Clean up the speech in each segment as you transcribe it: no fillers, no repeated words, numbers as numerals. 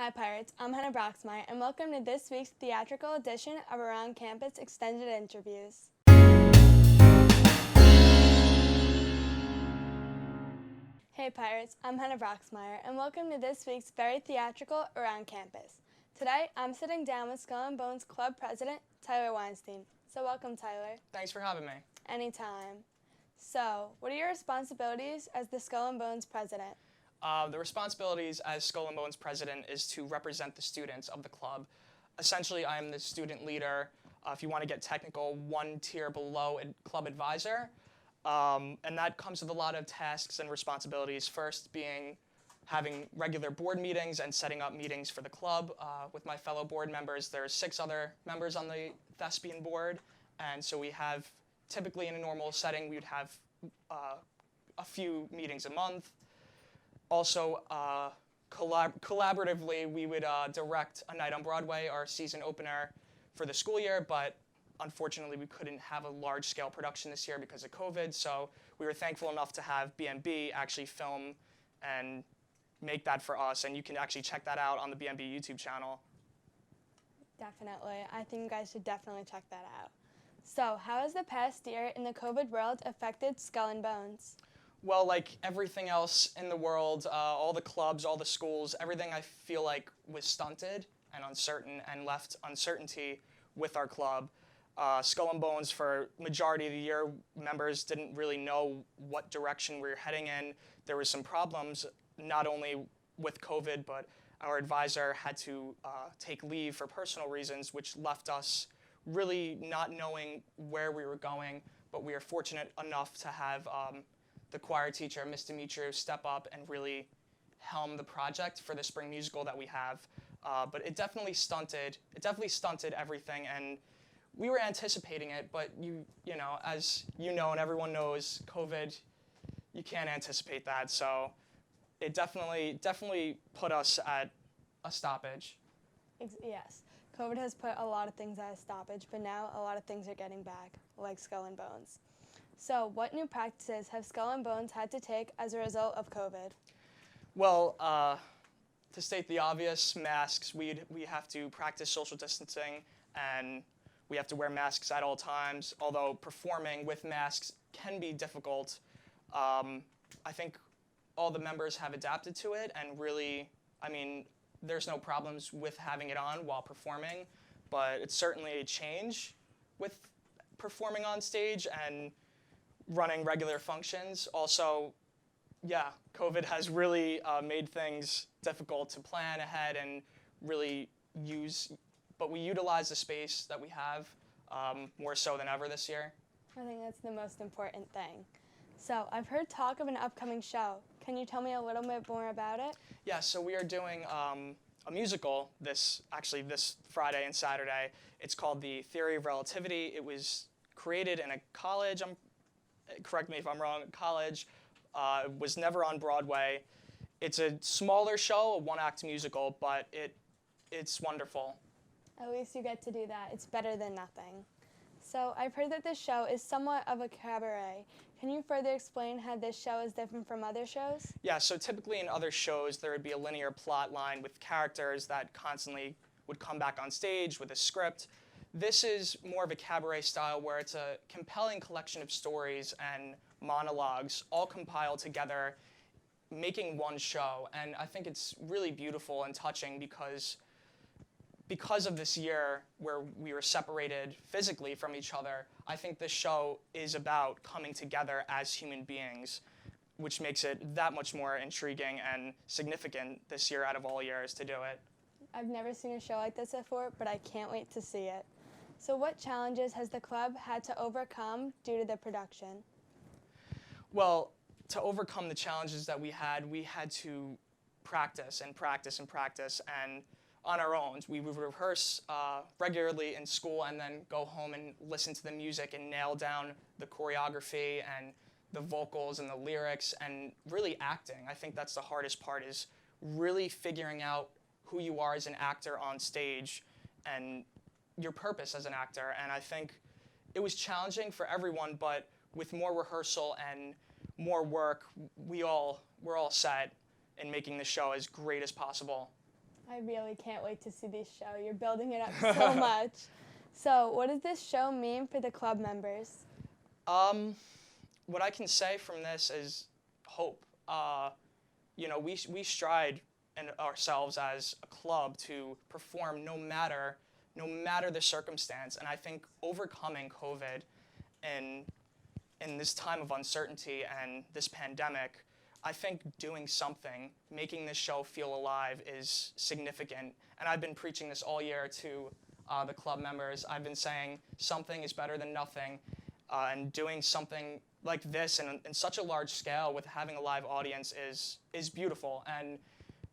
Hi Pirates, I'm Hannah Broxmeyer, and welcome to this week's theatrical edition of Around Campus Extended Interviews. Hey Pirates, I'm Hannah Broxmeyer, and welcome to this week's very theatrical Around Campus. Today, I'm sitting down with Skull and Bones Club President, Tyler Weinstein. So welcome, Tyler. Thanks for having me. Anytime. So, what are your responsibilities as the Skull and Bones President? The responsibilities as Skull and Bones President is to represent the students of the club. Essentially, I am the student leader, if you want to get technical, one tier below club advisor. And that comes with a lot of tasks and responsibilities. First being having regular board meetings and setting up meetings for the club. With my fellow board members, there's 6 other members on the thespian board. And so we have, typically in a normal setting, we would have a few meetings a month. Also, collaboratively, we would direct A Night on Broadway, our season opener for the school year, but unfortunately, we couldn't have a large-scale production this year because of COVID, so we were thankful enough to have BMB actually film and make that for us, and you can actually check that out on the BMB YouTube channel. Definitely. I think you guys should definitely check that out. So, how has the past year in the COVID world affected Skull and Bones? Well, like everything else in the world, all the clubs, all the schools, everything I feel like was stunted and uncertain and left uncertainty with our club. Skull and Bones, for majority of the year, members didn't really know what direction we were heading in. There was some problems, not only with COVID, but our advisor had to take leave for personal reasons, which left us really not knowing where we were going. But we are fortunate enough to have the choir teacher, Ms. Demetriou, step up and really helm the project for the spring musical that we have. But it definitely stunted everything, and we were anticipating it, but you know, as you know and everyone knows, COVID, you can't anticipate that. So it definitely put us at a stoppage. Yes, COVID has put a lot of things at a stoppage, but now a lot of things are getting back, like Skull and Bones. So what new practices have Skull and Bones had to take as a result of COVID? Well, to state the obvious, masks. We have to practice social distancing, and we have to wear masks at all times, although performing with masks can be difficult. I think all the members have adapted to it, and really, I mean, there's no problems with having it on while performing, but it's certainly a change with performing on stage and running regular functions. Also, yeah, COVID has really made things difficult to plan ahead and really use, but we utilize the space that we have more so than ever this year. I think that's the most important thing. So I've heard talk of an upcoming show. Can you tell me a little bit more about it? Yeah, so we are doing a musical this Friday and Saturday. It's called the Theory of Relativity. It was created in a college, correct me if I'm wrong, college. It was never on Broadway. It's a smaller show, a one-act musical, but it's wonderful. At least you get to do that. It's better than nothing. So I've heard that this show is somewhat of a cabaret. Can you further explain how this show is different from other shows? Yeah, so typically in other shows, there would be a linear plot line with characters that constantly would come back on stage with a script. This is more of a cabaret style where it's a compelling collection of stories and monologues all compiled together, making one show. And I think it's really beautiful and touching because of this year where we were separated physically from each other. I think this show is about coming together as human beings, which makes it that much more intriguing and significant this year out of all years to do it. I've never seen a show like this before, but I can't wait to see it. So what challenges has the club had to overcome due to the production? Well, to overcome the challenges that we had to practice and practice and practice, and on our own. We would rehearse regularly in school and then go home and listen to the music and nail down the choreography and the vocals and the lyrics and really acting. I think that's the hardest part, is really figuring out who you are as an actor on stage and your purpose as an actor. And I think it was challenging for everyone, but with more rehearsal and more work, we're all set in making the show as great as possible. I really can't wait to see this show. You're building it up so much. So what does this show mean for the club members? What I can say from this is hope. We stride in ourselves as a club to perform no matter the circumstance. And I think overcoming COVID in this time of uncertainty and this pandemic, I think doing something, making this show feel alive is significant. And I've been preaching this all year to the club members. I've been saying something is better than nothing, and doing something like this in such a large scale with having a live audience is beautiful. And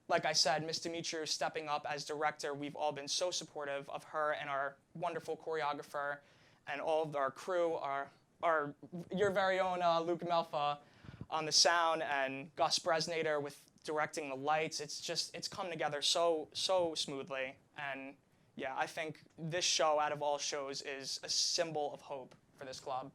like I said, Miss Dimitri stepping up as director, we've all been so supportive of her and our wonderful choreographer and all of our crew, your very own Luke Melfa on the sound, and Gus Bresnator with directing the lights. It's come together so smoothly. And yeah, I think this show, out of all shows, is a symbol of hope for this club.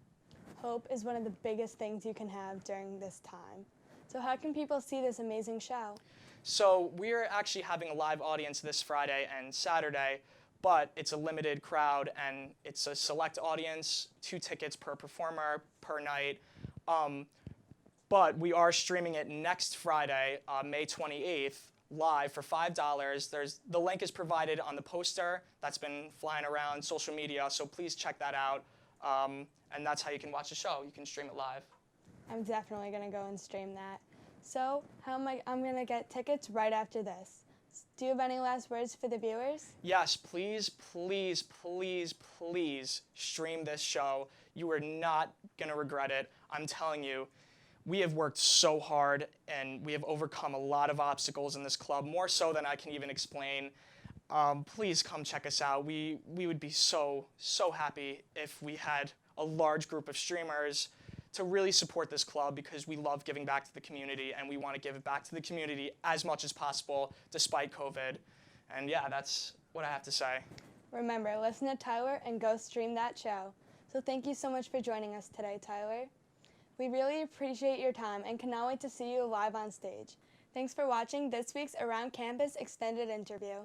Hope is one of the biggest things you can have during this time. So how can people see this amazing show? So we're actually having a live audience this Friday and Saturday, but it's a limited crowd and it's a select audience, 2 tickets per performer per night. But we are streaming it next Friday, May 28th, live for $5. The link is provided on the poster that's been flying around social media, so please check that out. And that's how you can watch the show. You can stream it live. I'm definitely going to go and stream that. So I'm going to get tickets right after this. Do you have any last words for the viewers? Yes, please, please, please, please stream this show. You are not going to regret it. I'm telling you, we have worked so hard and we have overcome a lot of obstacles in this club, more so than I can even explain. Please come check us out. We would be so happy if we had a large group of streamers to really support this club, because we love giving back to the community and we want to give it back to the community as much as possible despite COVID. And yeah, that's what I have to say. Remember, listen to Tyler and go stream that show. So thank you so much for joining us today, Tyler. We really appreciate your time and cannot wait to see you live on stage. Thanks for watching this week's Around Campus extended interview.